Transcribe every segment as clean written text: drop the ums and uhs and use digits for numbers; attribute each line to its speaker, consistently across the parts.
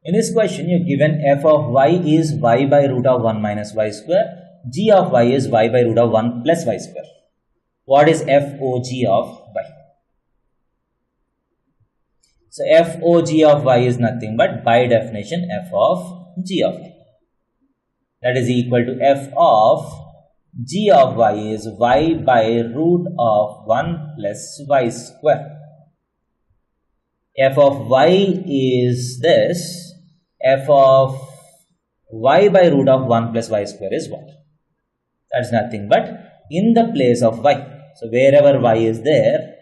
Speaker 1: In this question, you're given f of y is y by root of 1 minus y square. G of y is y by root of 1 plus y square. What is FOG of y? So FOG of y is nothing but by definition f of g of y. That is equal to f of g of y is y by root of 1 plus y square. F of y is this. F of y by root of 1 plus y square is what? That's nothing but in the place of y. So wherever y is there,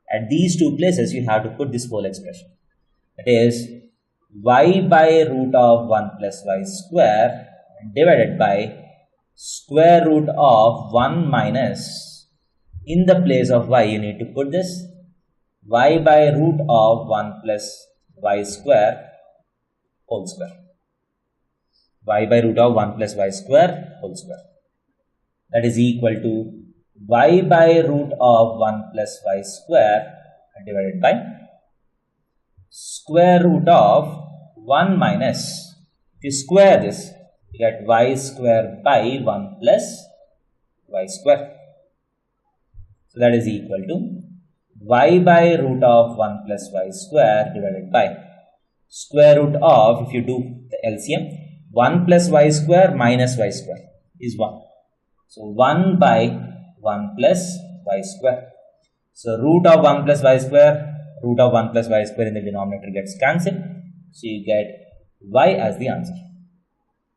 Speaker 1: at these two places you have to put this whole expression. That is y by root of 1 plus y square divided by square root of 1 minus, in the place of y you need to put this y by root of 1 plus y square whole square. Y by root of 1 plus y square whole square. That is equal to y by root of 1 plus y square divided by square root of 1 minus, if you square this, you get y square by 1 plus y square. So that is equal to y by root of 1 plus y square divided by square root of, if you do the LCM, 1 plus y square minus y square is 1. So 1 by 1 plus y square. So root of 1 plus y square, root of 1 plus y square in the denominator gets cancelled. So you get y as the answer.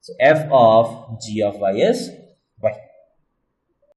Speaker 1: So f of g of y is